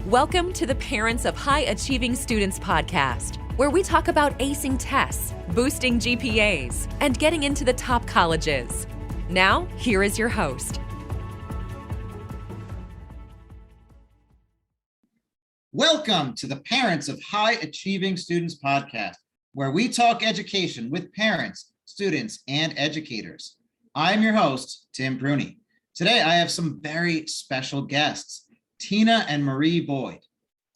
Welcome to the Parents of High Achieving Students podcast, where we talk about acing tests, boosting GPAs, and getting into the top colleges. Now, here is your host. Welcome to the Parents of High Achieving Students podcast, where we talk education with parents, students, and educators. I'm your host, Tim Bruni. Today, I have some very special guests, Tina and Marie Boyd.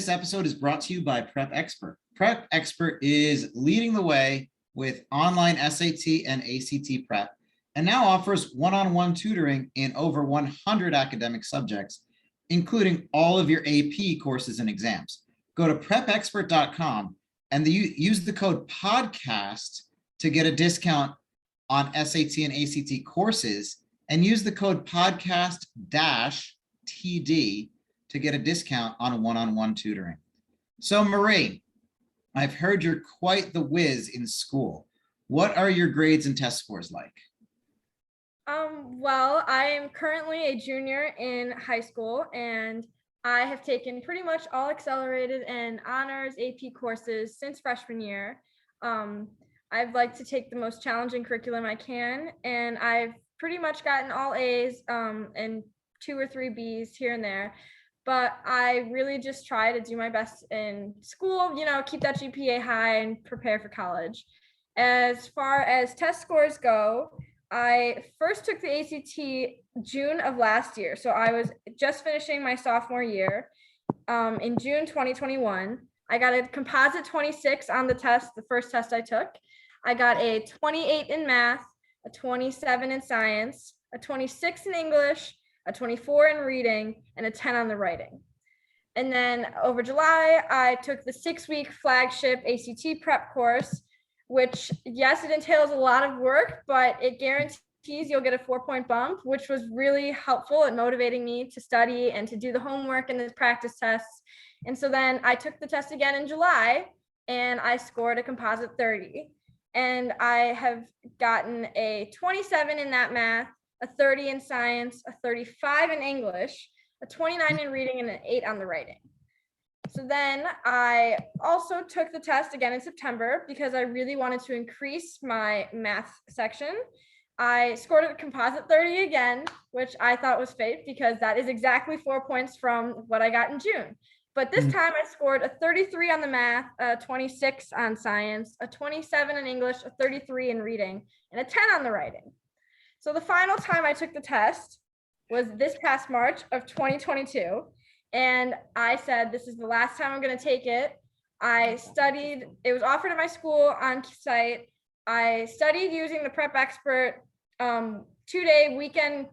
This episode is brought to you by Prep Expert. Prep Expert is leading the way with online SAT and ACT prep, and now offers one-on-one tutoring in over 100 academic subjects, including all of your AP courses and exams. Go to prepexpert.com and use the code PODCAST to get a discount on SAT and ACT courses, and use the code podcast-TD to get a discount on one-on-one tutoring. So Marie, I've heard you're quite the whiz in school. What are your grades and test scores like? Well, I am currently a junior in high school, and I have taken pretty much all accelerated and honors AP courses since freshman year. I'd like to take the most challenging curriculum I can, and I've pretty much gotten all A's and 2 or 3 B's here and there. But I really just try to do my best in school, keep that GPA high and prepare for college. As far as test scores go, I first took the ACT June of last year. So I was just finishing my sophomore year in June 2021. I got a composite 26 on the test, the first test I took. I got a 28 in math, a 27 in science, a 26 in English, a 24 in reading, and a 10 on the writing. And then over July, I took the 6-week flagship ACT prep course, which, yes, it entails a lot of work, but it guarantees you'll get a 4-point bump, which was really helpful at motivating me to study and to do the homework and the practice tests. And so then I took the test again in July, and I scored a composite 30. And I have gotten a 27 in that math, a 30 in science, a 35 in English, a 29 in reading, and an 8 on the writing. So then I also took the test again in September because I really wanted to increase my math section. I scored a composite 30 again, which I thought was fate because that is exactly 4 points from what I got in June. But this time I scored a 33 on the math, a 26 on science, a 27 in English, a 33 in reading, and a 10 on the writing. So the final time I took the test was this past March of 2022. And I said, this is the last time I'm going to take it. I studied, it was offered at my school on site. I studied using the Prep Expert 2-day weekend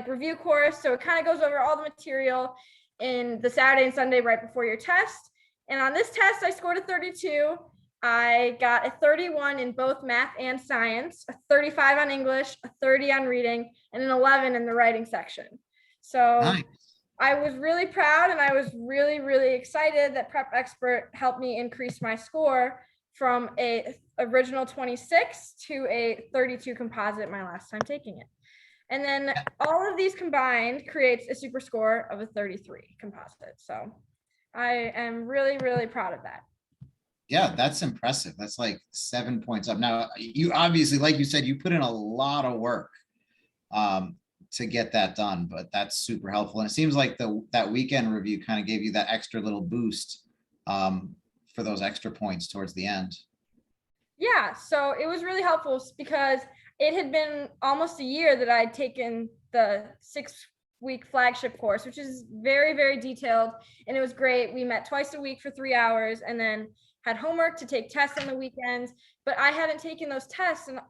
review course. So it kind of goes over all the material in the Saturday and Sunday right before your test. And on this test, I scored a 32. I got a 31 in both math and science, a 35 on English, a 30 on reading, and an 11 in the writing section. So nice. I was really proud, and I was really, really excited that Prep Expert helped me increase my score from a original 26 to a 32 composite my last time taking it. And then all of these combined creates a super score of a 33 composite. So I am really, really proud of that. Yeah, that's impressive. That's like 7 points up. Now, you obviously, like you said, you put in a lot of work to get that done, but that's super helpful. And it seems like that weekend review kind of gave you that extra little boost for those extra points towards the end. Yeah, so it was really helpful because it had been almost a year that I'd taken the 6-week flagship course, which is very, very detailed. And it was great. We met twice a week for 3 hours and then had homework to take tests on the weekends, but I hadn't taken those tests in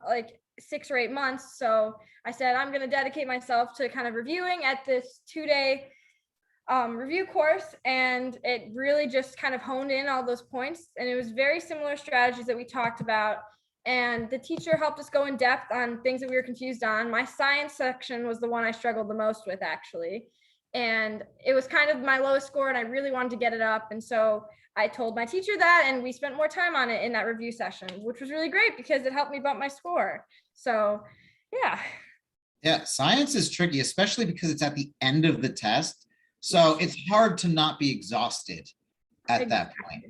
6 or 8 months. So I said, I'm going to dedicate myself to kind of reviewing at this 2-day review course. And it really just kind of honed in all those points. And it was very similar strategies that we talked about. And the teacher helped us go in depth on things that we were confused on. My science section was the one I struggled the most with, actually. And it was kind of my lowest score, and I really wanted to get it up. And so I told my teacher that, and we spent more time on it in that review session, which was really great because it helped me bump my score. So, yeah. Yeah, science is tricky, especially because it's at the end of the test. So it's hard to not be exhausted at that point.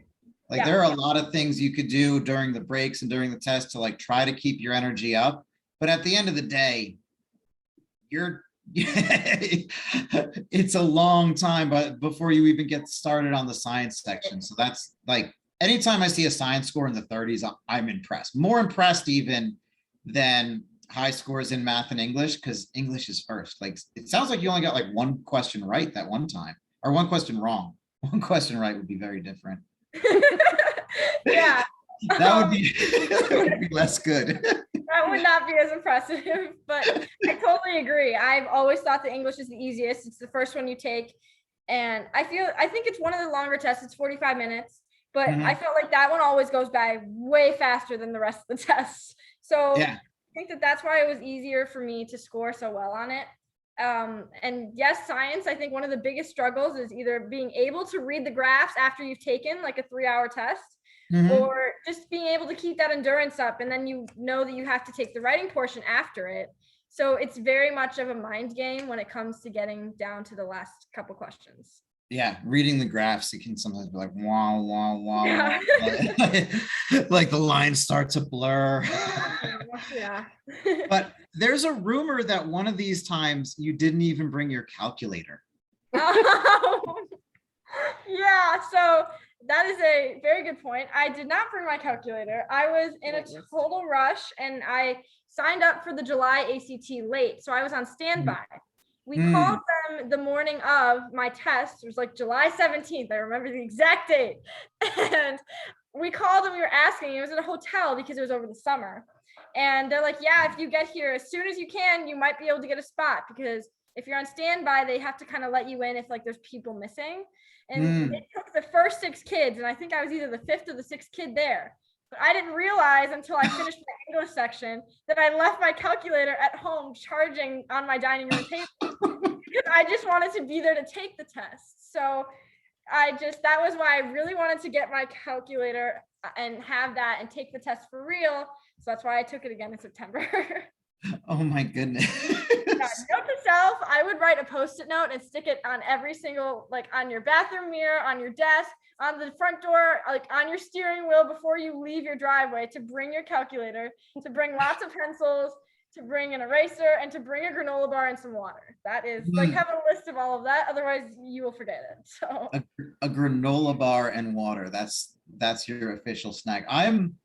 Like there are a lot of things you could do during the breaks and during the test to like try to keep your energy up. But at the end of the day, it's a long time but before you even get started on the science section. So that's like, anytime I see a science score in the 30s, I'm impressed. More impressed even than high scores in math and English, because English is first. Like it sounds like you only got like one question right that one time, or one question wrong. One question right would be very different. Yeah. That would be less good. That would not be as impressive, but I totally agree. I've always thought that English is the easiest. It's the first one you take. And I think it's one of the longer tests. It's 45 minutes, but I felt like that one always goes by way faster than the rest of the tests. So I think that's why it was easier for me to score so well on it. And yes, science, I think one of the biggest struggles is either being able to read the graphs after you've taken like a 3-hour test, or just being able to keep that endurance up. And then you know that you have to take the writing portion after it. So it's very much of a mind game when it comes to getting down to the last couple questions. Yeah, reading the graphs, it can sometimes be like, wow, wow, wow. Yeah. Like the lines start to blur. Yeah. But there's a rumor that one of these times you didn't even bring your calculator. Yeah, so that is a very good point. I did not bring my calculator. I was in a total rush and I signed up for the July ACT late. So I was on standby. We called them the morning of my test. It was like July 17th. I remember the exact date. And we called and we were asking. It was at a hotel because it was over the summer. And they're like, yeah, if you get here as soon as you can, you might be able to get a spot, because if you're on standby, they have to kind of let you in if like there's people missing. And it took the first 6 kids, and I think I was either the 5th or the 6th kid there. But I didn't realize until I finished my English section that I left my calculator at home charging on my dining room table, because I just wanted to be there to take the test. So that was why I really wanted to get my calculator and have that and take the test for real. So that's why I took it again in September. Oh my goodness. Note to self, I would write a Post-it note and stick it on every single, like on your bathroom mirror, on your desk, on the front door, like on your steering wheel before you leave your driveway, to bring your calculator, to bring lots of pencils, to bring an eraser, and to bring a granola bar and some water. That is like, have a list of all of that. Otherwise you will forget it. So a granola bar and water. That's your official snack. I'm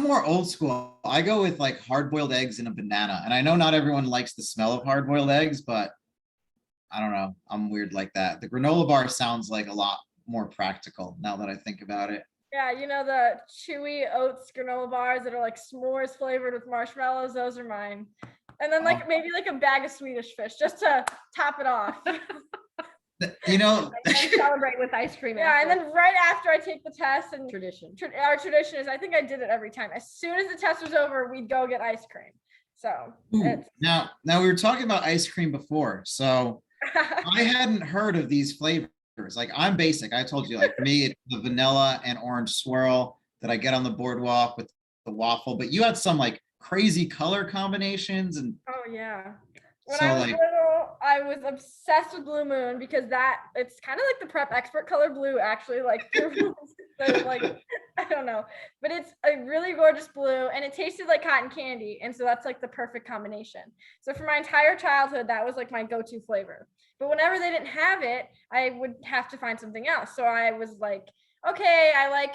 more old school. I go with like hard-boiled eggs and a banana. And I know not everyone likes the smell of hard-boiled eggs, but I don't know. I'm weird like that. The granola bar sounds like a lot more practical now that I think about it. Yeah, you know, the chewy oats granola bars that are like s'mores flavored with marshmallows, those are mine. And then like maybe like a bag of Swedish fish just to top it off. You know, and celebrate with ice cream. Yeah, and then right after I take the test, and our tradition is, I think I did it every time. As soon as the test was over, we'd go get ice cream. So now we were talking about ice cream before, so I hadn't heard of these flavors. Like I'm basic. I told you, like for me, it's the vanilla and orange swirl that I get on the boardwalk with the waffle. But you had some like crazy color combinations, and oh yeah. When so I was little, I was obsessed with Blue Moon, because it's kind of like the prep expert color blue, actually, like, like, I don't know, but it's a really gorgeous blue and it tasted like cotton candy. And so that's like the perfect combination. So for my entire childhood, that was like my go-to flavor. But whenever they didn't have it, I would have to find something else. So I was like, okay, I like,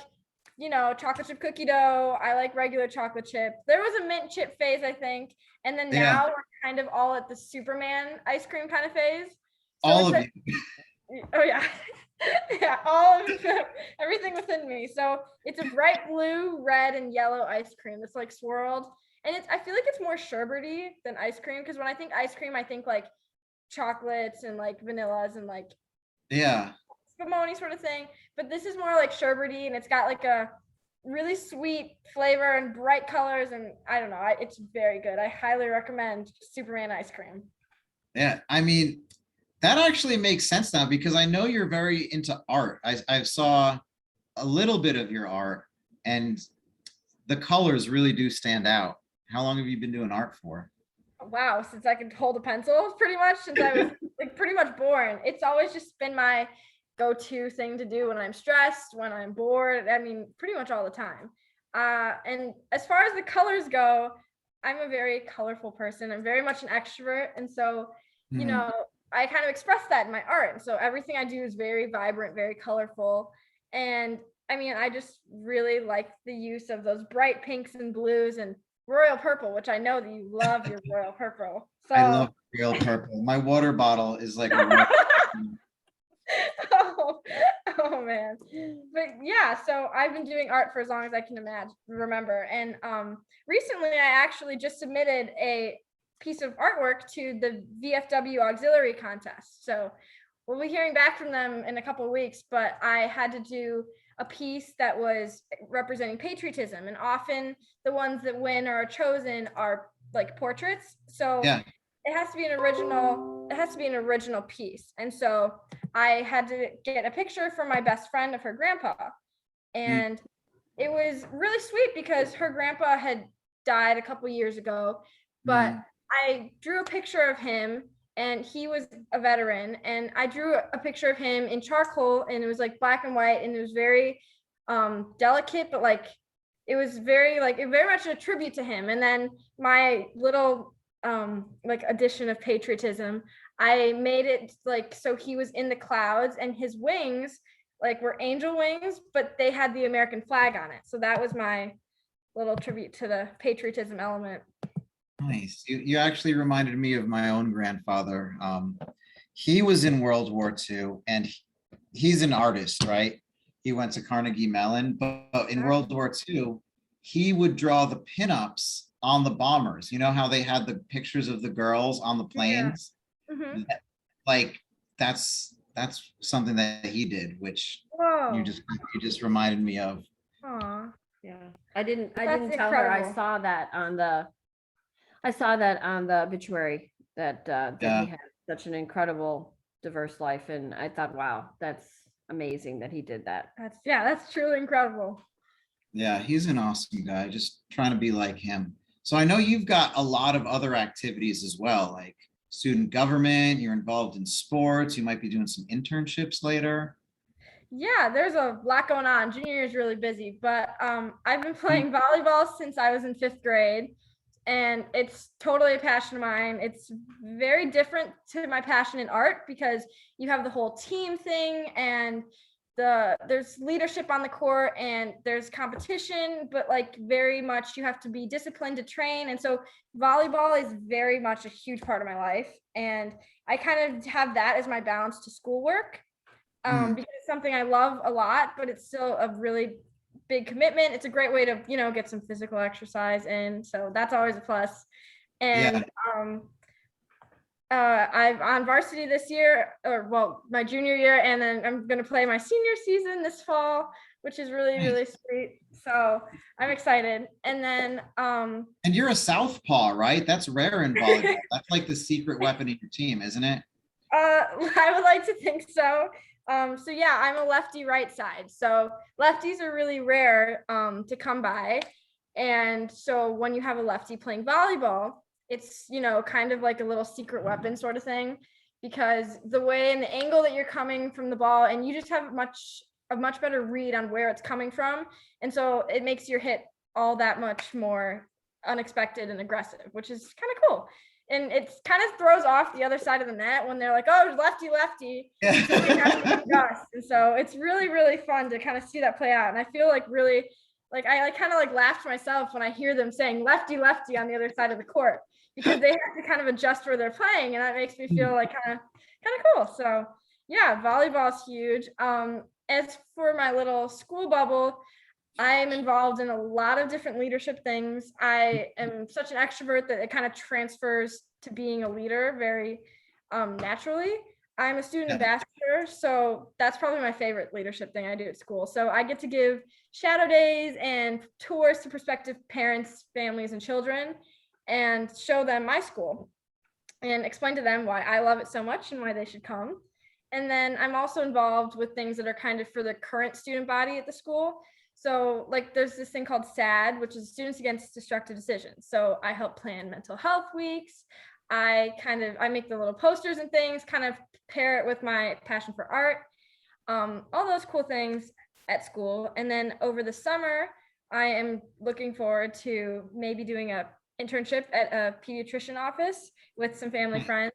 chocolate chip cookie dough. I like regular chocolate chip. There was a mint chip phase, I think. And then now we're kind of all at the Superman ice cream kind of phase. So all of it. Oh yeah. Yeah, all of everything within me. So it's a bright blue, red, and yellow ice cream that's like swirled. And I feel like it's more sherbety than ice cream, because when I think ice cream, I think like chocolates and like vanillas and like spumoni sort of thing. But this is more like sherbety, and it's got like a really sweet flavor and bright colors, and I don't know, it's very good. I highly recommend Superman ice cream. Yeah, I mean, that actually makes sense now, because I know you're very into art. I saw a little bit of your art, and the colors really do stand out. How long have you been doing art for? wow, since I could hold a pencil pretty much since I was like pretty much born. It's always just been my go-to thing to do when I'm stressed, when I'm bored. I mean, pretty much all the time. And as far as the colors go, I'm a very colorful person. I'm very much an extrovert. And so, you Mhm. know, I kind of express that in my art. And so everything I do is very vibrant, very colorful. And I mean, I just really like the use of those bright pinks and blues and royal purple, which I know that you love your royal purple. I So, love real purple. My water bottle is like a royal. oh, oh man. But yeah, so I've been doing art for as long as I can remember. And recently I actually just submitted a piece of artwork to the VFW auxiliary contest. So we'll be hearing back from them in a couple of weeks, but I had to do a piece that was representing patriotism, and often the ones that win or are chosen are like portraits. So Yeah. it has to be an original piece. And so I had to get a picture from my best friend of her grandpa. And it was really sweet because her grandpa had died a couple years ago, but I drew a picture of him, and he was a veteran, and I drew a picture of him in charcoal, and it was like black and white, and it was very delicate, but like it was very much a tribute to him. And then my little like addition of patriotism, I made it like so he was in the clouds, and his wings like were angel wings, but they had the American flag on it. So that was my little tribute to the patriotism element. Nice. You actually reminded me of my own grandfather. He was in World War II, and he's an artist, right? He went to Carnegie Mellon, but in World War II, he would draw the pinups on the bombers. You know how they had the pictures of the girls on the planes? Mhm. Like that's something that he did, which Whoa. you just reminded me of. Aw. Yeah, I didn't That's tell her. I incredible. saw that on the obituary that Yeah. he had such an incredible, diverse life, and I thought, wow, that's amazing that he did that. That's truly incredible. Yeah, he's an awesome guy, just trying to be like him. So I know you've got a lot of other activities as well, like student government, you're involved in sports, you might be doing some internships later. Yeah, there's a lot going on. Junior year is really busy, but I've been playing volleyball since I was in 5th grade, and it's totally a passion of mine. It's very different to my passion in art because you have the whole team thing, and there's leadership on the court, and there's competition, but like very much you have to be disciplined to train. And so volleyball is very much a huge part of my life, and I kind of have that as my balance to schoolwork. Because it's something I love a lot, but it's still a really big commitment. It's a great way to, get some physical exercise in. So that's always a plus. And I'm on varsity this year, my junior year, and then I'm going to play my senior season this fall, which is really, really sweet. So I'm excited. And then And you're a southpaw, right? That's rare in volleyball. That's like the secret weapon in your team, isn't it? I would like to think so. So yeah, I'm a lefty right side. So lefties are really rare to come by. And so when you have a lefty playing volleyball, it's, kind of like a little secret weapon sort of thing, because the way and the angle that you're coming from the ball, and you just have a much better read on where it's coming from. And so it makes your hit all that much more unexpected and aggressive, which is kind of cool. And it kind of throws off the other side of the net when they're like, oh, lefty. Yeah. And so it's really, really fun to kind of see that play out. And I feel like really, like I kind of like laugh to myself when I hear them saying lefty on the other side of the court, because they have to kind of adjust where they're playing. And that makes me feel like kind of cool. So yeah, volleyball is huge. As for my little school bubble, I'm involved in a lot of different leadership things. I am such an extrovert that it kind of transfers to being a leader very naturally. I'm a student ambassador, so that's probably my favorite leadership thing I do at school. So I get to give shadow days and tours to prospective parents, families, and children, and show them my school and explain to them why I love it so much and why they should come. And then I'm also involved with things that are kind of for the current student body at the school. So like there's this thing called SAD, which is Students Against Destructive Decisions. So I help plan mental health weeks. I make the little posters and things, kind of pair it with my passion for art, all those cool things at school. And then over the summer, I am looking forward to maybe doing a internship at a pediatrician office with some family friends,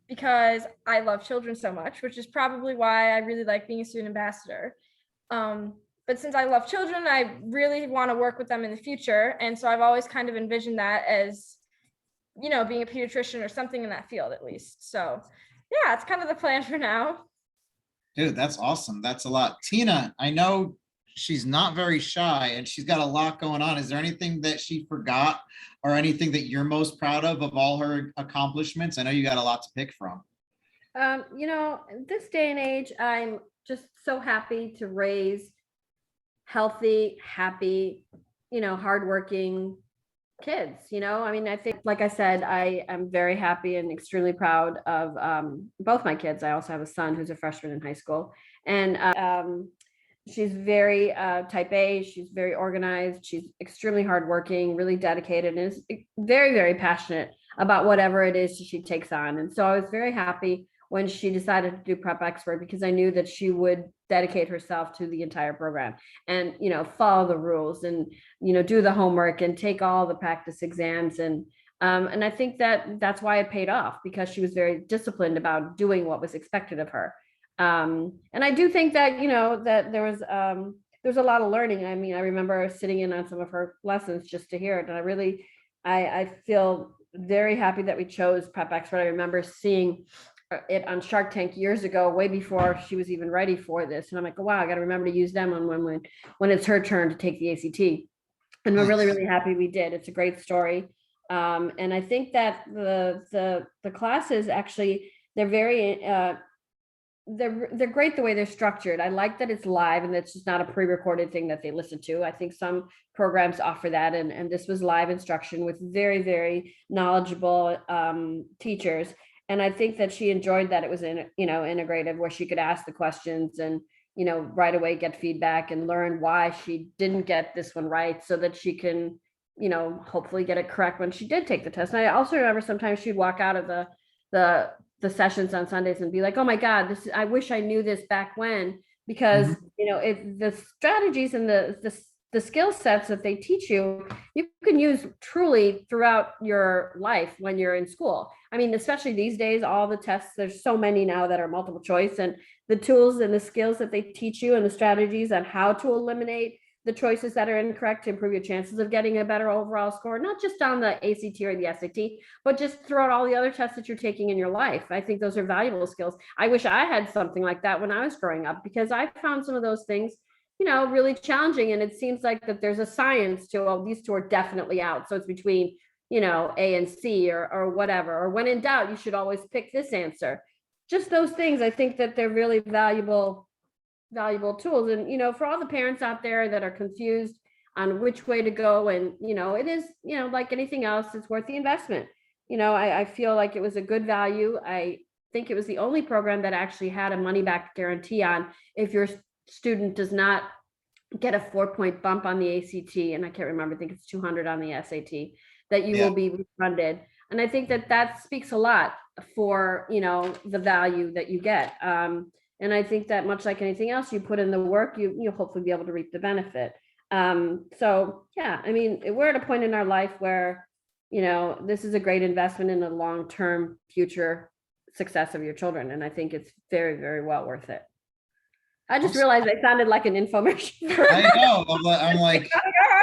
because I love children so much, which is probably why I really like being a student ambassador. But since I love children, I really want to work with them in the future. And so I've always kind of envisioned that as, being a pediatrician or something in that field at least. So yeah, it's kind of the plan for now. Dude, that's awesome. That's a lot. Tina, I know she's not very shy and she's got a lot going on. Is there anything that she forgot or anything that you're most proud of all her accomplishments? I know you got a lot to pick from. This day and age, I'm just so happy to raise healthy, happy, hardworking kids. I think, like I said, I am very happy and extremely proud of both my kids. I also have a son who's a freshman in high school, and she's very type A. She's very organized. She's extremely hardworking, really dedicated, and is very, very passionate about whatever it is she takes on. And so I was very happy when she decided to do Prep Expert, because I knew that she would dedicate herself to the entire program and, follow the rules and, do the homework and take all the practice exams. And I think that's why it paid off, because she was very disciplined about doing what was expected of her. And I do think that, that there's a lot of learning. I mean, I remember sitting in on some of her lessons just to hear it. And I feel very happy that we chose Prep Expert. I remember seeing it on Shark Tank years ago, way before she was even ready for this. And I'm like, oh, wow, I got to remember to use them when it's her turn to take the ACT. And we're really, really happy we did. It's a great story. And I think that the classes actually, they're very, they're great the way they're structured. I like that it's live and it's just not a pre-recorded thing that they listen to. I think some programs offer that, and this was live instruction with very, very knowledgeable teachers. And I think that she enjoyed that it was integrative, where she could ask the questions and, right away get feedback and learn why she didn't get this one right, so that she can, hopefully get it correct when she did take the test. And I also remember sometimes she'd walk out of the sessions on Sundays and be like, oh my God, I wish I knew this back when, because, the strategies and the skill sets that they teach you can use truly throughout your life when you're in school. I mean, especially these days, all the tests, there's so many now that are multiple choice, and the tools and the skills that they teach you and the strategies on how to eliminate the choices that are incorrect to improve your chances of getting a better overall score, not just on the ACT or the SAT, but just throughout all the other tests that you're taking in your life. I think those are valuable skills. I wish I had something like that when I was growing up, because I found some of those things really challenging. And it seems like that there's a science to, these two are definitely out. So it's between, A and C or whatever, or when in doubt, you should always pick this answer. Just those things. I think that they're really valuable tools. And, for all the parents out there that are confused on which way to go, and, it is, like anything else, it's worth the investment. I feel like it was a good value. I think it was the only program that actually had a money back guarantee on if your student does not get a 4-point bump on the ACT, and I can't remember, I think it's 200 on the SAT, that you will be refunded. And I think that speaks a lot for, the value that you get. And I think that much like anything else, you put in the work, you'll hopefully be able to reap the benefit. So yeah, I mean, we're at a point in our life where, this is a great investment in the long-term future success of your children. And I think it's very, very well worth it. I just realized I sounded like an infomercial. I know. I'm like,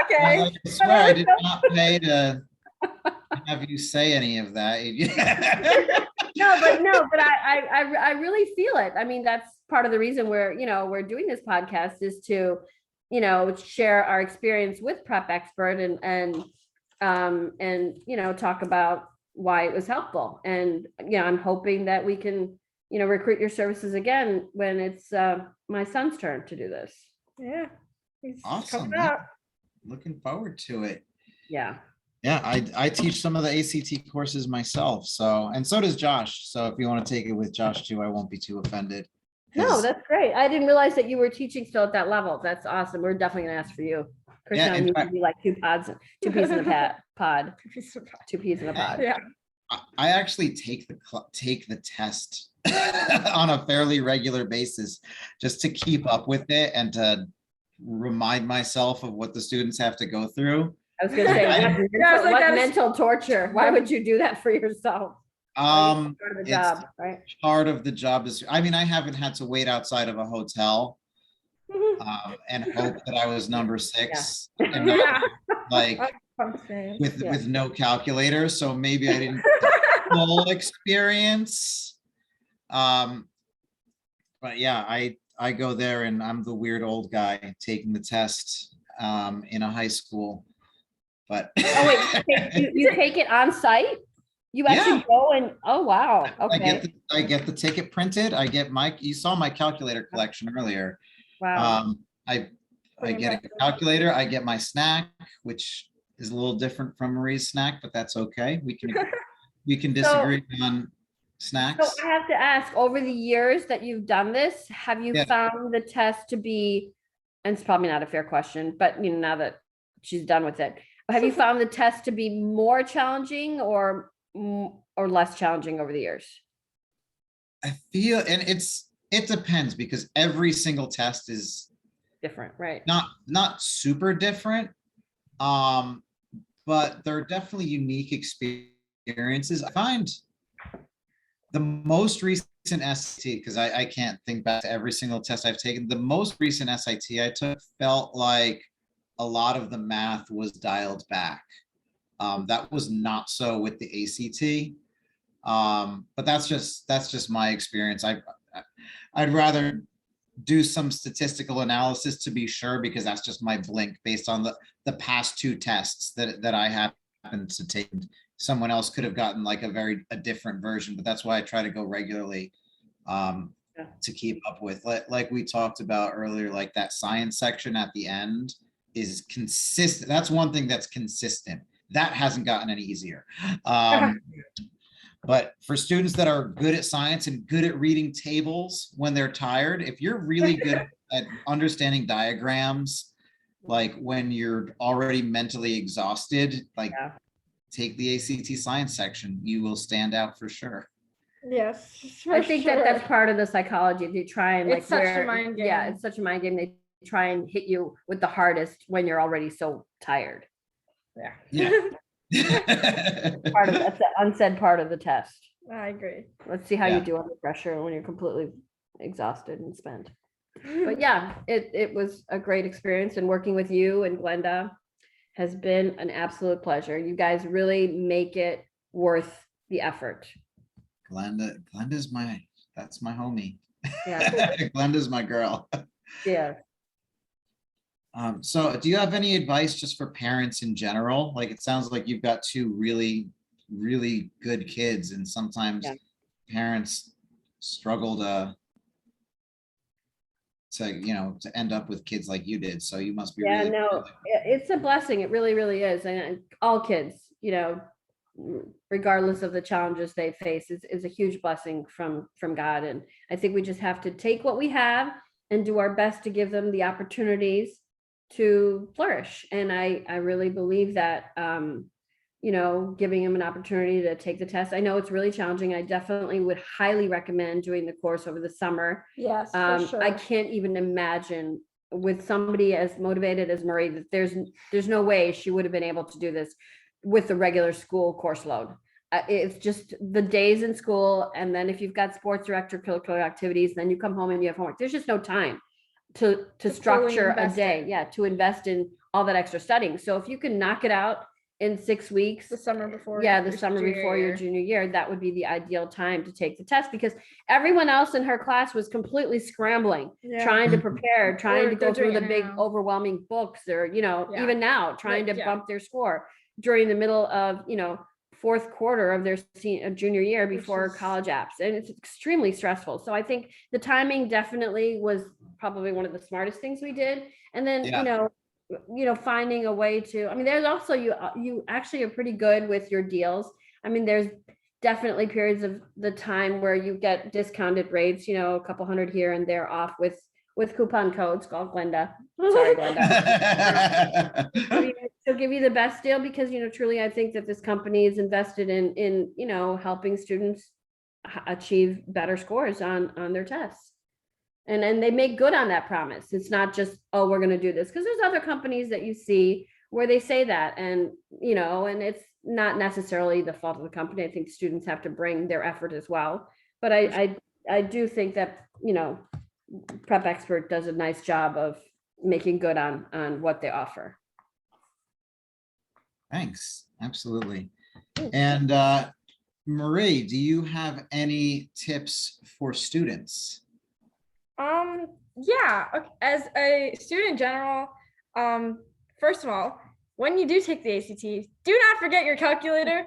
okay. I swear I did not pay to have you say any of that. No, but I really feel it. I mean, that's part of the reason we're doing this podcast, is to, share our experience with Prep Expert and talk about why it was helpful. And, I'm hoping that we can, recruit your services again when it's my son's turn to do this. Yeah. He's Awesome. coming out. Looking forward to it. Yeah. Yeah, I teach some of the ACT courses myself. So, and so does Josh. So if you want to take it with Josh too, I won't be too offended. No, that's great. I didn't realize that you were teaching still at that level. That's awesome. We're definitely gonna ask for you. Yeah, Christian in needs to fact- be like two peas in a pod, two peas in a pod. Yeah. I actually take the test on a fairly regular basis just to keep up with it and to remind myself of what the students have to go through. I was gonna say, what that is- mental torture? Why would you do that for yourself? Part of the It's job, right? part of the job. I mean, I haven't had to wait outside of a hotel and hope that I was number 6 and not, Yeah. like Something. with no calculator. So maybe I didn't full experience. But yeah, I go there and I'm the weird old guy taking the test in a high school. But Oh wait, you take it on site? You actually go and, oh wow, okay. I get the ticket printed. I get you saw my calculator collection earlier. Wow. I get a calculator. I get my snack, which is a little different from Marie's snack, but that's okay. We can disagree on snacks. So I have to ask, over the years that you've done this, have you found the test to be, and it's probably not a fair question, but you know, now that she's done with it, have you found the test to be more challenging or less challenging over the years? I feel, and it depends because every single test is Different, right? not super different. But they're definitely unique experiences. I find the most recent SAT, because I can't think back to every single test I've taken. The most recent SAT I took felt like a lot of the math was dialed back. That was not so with the ACT. But that's just my experience. I'd rather do some statistical analysis to be sure, because that's just my blink based on the past 2 tests that I happened to take. Someone else could have gotten like a different version, but that's why I try to go regularly to keep up with. Like we talked about earlier, like that science section at the end is consistent. That's one thing that's consistent. That hasn't gotten any easier. But for students that are good at science and good at reading tables when they're tired, if you're really good at understanding diagrams, like when you're already mentally exhausted, like take the ACT science section, you will stand out for sure. Yes. I think that's part of the psychology. They try and like, it's such a mind game. Yeah, it's such a mind game. They try and hit you with the hardest when you're already so tired. Yeah. Part of that's the unsaid part of the test. I agree. Let's see how you do under pressure when you're completely exhausted and spent. But yeah, it was a great experience, and working with you and Glenda has been an absolute pleasure. You guys really make it worth the effort. Glenda's that's my homie. Yeah. Glenda's my girl. Yeah. So do you have any advice just for parents in general? Like, it sounds like you've got 2 really, really good kids, and sometimes parents struggle to end up with kids like you did. So you must be really it's a blessing. It really, really is. And all kids, regardless of the challenges they face, is a huge blessing from God. And I think we just have to take what we have and do our best to give them the opportunities to flourish. And I really believe that, giving them an opportunity to take the test. I know it's really challenging. I definitely would highly recommend doing the course over the summer. Yes, for sure. I can't even imagine with somebody as motivated as Marie, that there's no way she would have been able to do this with the regular school course load. It's just the days in school. And then if you've got sports or extracurricular activities, then you come home and you have homework. There's just no time to structure a day, to invest in all that extra studying. So if you can knock it out in 6 weeks, the summer before your junior year, that would be the ideal time to take the test, because everyone else in her class was completely scrambling, trying to prepare, trying to go through the big overwhelming books, or even now trying to bump their score during the middle of 4th quarter of their junior year before college apps, and it's extremely stressful. So I think the timing definitely was probably one of the smartest things we did. And then finding a way to, there's also you actually are pretty good with your deals. There's definitely periods of the time where you get discounted rates, a couple hundred here and there off with coupon codes called Glenda. Sorry, Glenda. She'll give you the best deal because, truly, I think that this company is invested in helping students achieve better scores on their tests. And they make good on that promise. It's not just, oh, we're going to do this, because there's other companies that you see where they say that, and it's not necessarily the fault of the company. I think students have to bring their effort as well. But I do think that, Prep Expert does a nice job of making good on what they offer. Thanks. Absolutely. And Marie, do you have any tips for students? Yeah, okay. As a student in general, first of all, when you do take the ACT, do not forget your calculator.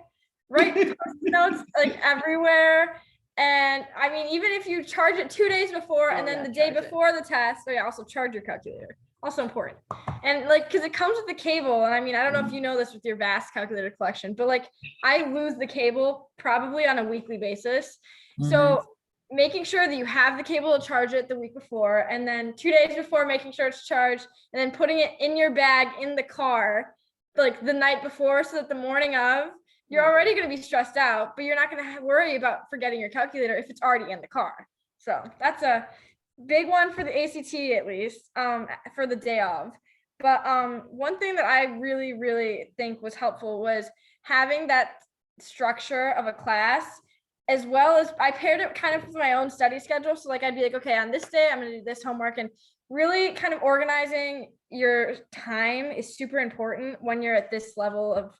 Write post notes like everywhere. And I mean, even if you charge it 2 days before and then the day before the test, so also charge your calculator. Also important. And because it comes with the cable. And I mean, I don't know if you know this with your vast calculator collection, but I lose the cable probably on a weekly basis. Mm-hmm. So making sure that you have the cable to charge it the week before, and then 2 days before making sure it's charged, and then putting it in your bag in the car the night before, so that the morning of, you're already going to be stressed out, but you're not going to worry about forgetting your calculator if it's already in the car. So that's a big one for the ACT, at least, for the day of. But one thing that I really, really think was helpful was having that structure of a class, as well as I paired it kind of with my own study schedule. So I'd be okay, on this day, I'm going to do this homework, and really kind of organizing your time is super important when you're at this level of,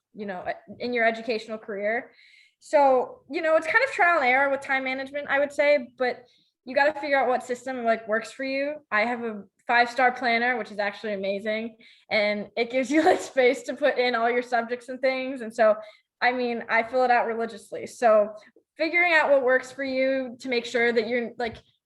in your educational career. So, it's kind of trial and error with time management, I would say, but you got to figure out what system works for you. I have a 5-star planner, which is actually amazing. And it gives you space to put in all your subjects and things. And so, I mean, I fill it out religiously. So figuring out what works for you to make sure that you're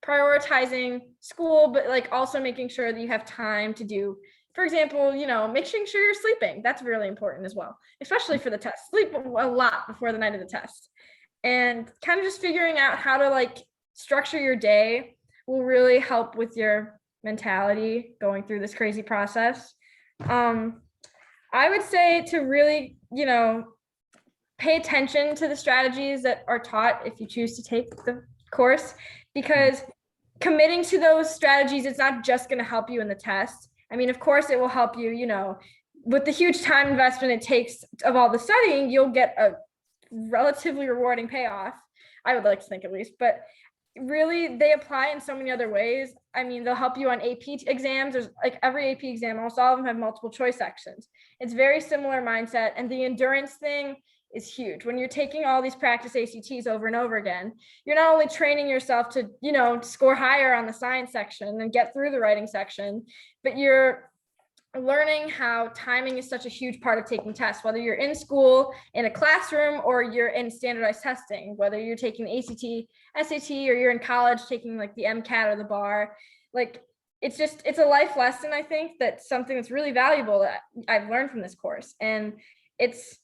prioritizing school, but also making sure that you have time to do, for example, making sure you're sleeping. That's really important as well, especially for the test. Sleep a lot before the night of the test. And kind of just figuring out how to structure your day will really help with your mentality going through this crazy process. I would say to really, pay attention to the strategies that are taught if you choose to take the course, because committing to those strategies, it's not just going to help you in the test. I mean, of course, it will help you, with the huge time investment it takes of all the studying, you'll get a relatively rewarding payoff. I would like to think, at least, but really they apply in so many other ways. I mean, they'll help you on AP exams. There's every AP exam, almost all of them have multiple choice sections. It's very similar mindset. And the endurance thing is huge. When you're taking all these practice ACTs over and over again, you're not only training yourself to, score higher on the science section and get through the writing section, but you're learning how timing is such a huge part of taking tests, whether you're in school, in a classroom, or you're in standardized testing, whether you're taking ACT, SAT, or you're in college taking the MCAT or the bar. It's a life lesson. I think that's something that's really valuable that I've learned from this course. And it's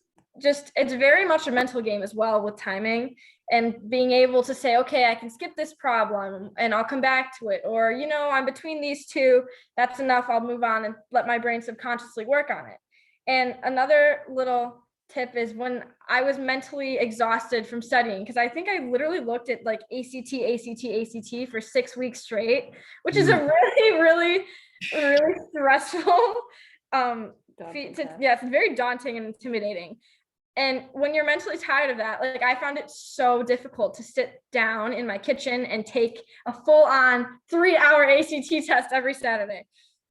very much a mental game as well with timing, and being able to say, okay, I can skip this problem and I'll come back to it. Or, I'm between these two, that's enough. I'll move on and let my brain subconsciously work on it. And another little tip is when I was mentally exhausted from studying, because I think I literally looked at ACT for 6 weeks straight, which is a really, really, really stressful feat. It's very daunting and intimidating. And when you're mentally tired of that, I found it so difficult to sit down in my kitchen and take a full-on 3-hour ACT test every Saturday.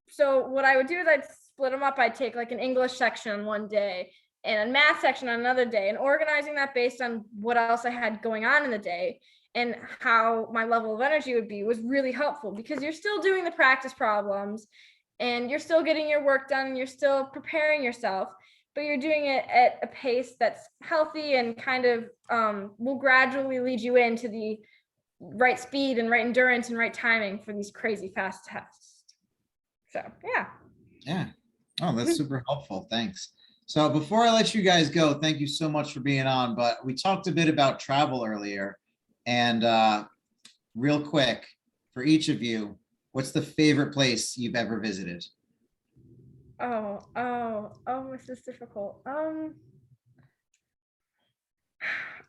So what I would do is I'd split them up. I'd take an English section on one day and a math section on another day, and organizing that based on what else I had going on in the day and how my level of energy would be was really helpful, because you're still doing the practice problems and you're still getting your work done and you're still preparing yourself, but you're doing it at a pace that's healthy and kind of will gradually lead you into the right speed and right endurance and right timing for these crazy fast tests. So, yeah. Yeah. Oh, that's super helpful. Thanks. So before I let you guys go, thank you so much for being on, but we talked a bit about travel earlier, and real quick, for each of you, what's the favorite place you've ever visited? This is difficult.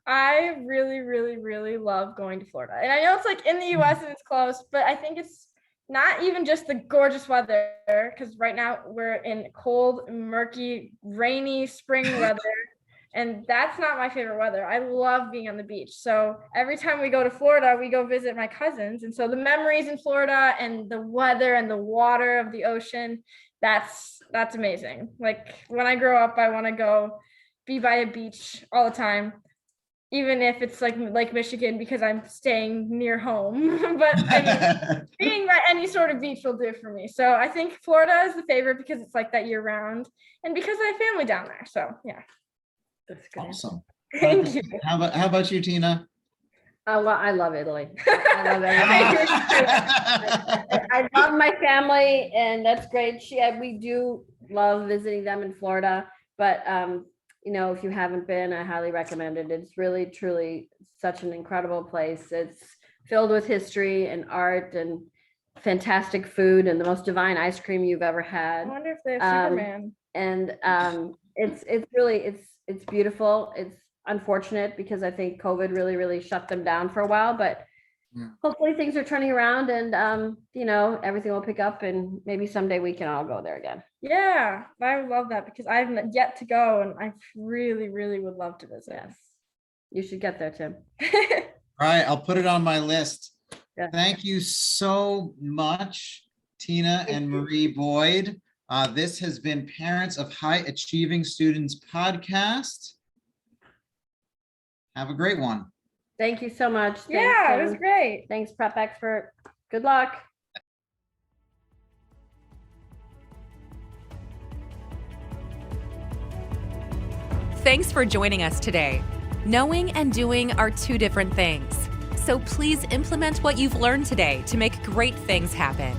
I really, really, really love going to Florida. And I know it's like in the US and it's close, but I think it's not even just the gorgeous weather, because right now we're in cold, murky, rainy spring weather. And that's not my favorite weather. I love being on the beach. So every time we go to Florida, we go visit my cousins. And so the memories in Florida and the weather and the water of the ocean, that's amazing. Like when I grow up, I want to go be by a beach all the time, even if it's like Lake Michigan, because I'm staying near home. But I mean, being by any sort of beach will do for me. So I think Florida is the favorite because it's like that year round and because I have family down there. So yeah. That's good. Awesome. Thank you. How about you, Tina? Well, I love Italy. I love everything. I love my family, and that's great. We do love visiting them in Florida, but if you haven't been, I highly recommend it. It's really, truly such an incredible place. It's filled with history and art and fantastic food and the most divine ice cream you've ever had. I wonder if they have Superman. And it's beautiful. It's unfortunate because I think COVID really, really shut them down for a while, but hopefully things are turning around and, everything will pick up and maybe someday we can all go there again. Yeah, I would love that because I've yet to go and I really, really would love to visit. Yes, you should get there, Tim. All right, I'll put it on my list. Yeah. Thank you so much, Tina and Marie Boyd. This has been Parents of High Achieving Students podcast. Have a great one. Thank you so much. Thanks, yeah, Tim. it was great. Thanks, Prep Expert. Good luck. Thanks for joining us today. Knowing and doing are two different things. So please implement what you've learned today to make great things happen.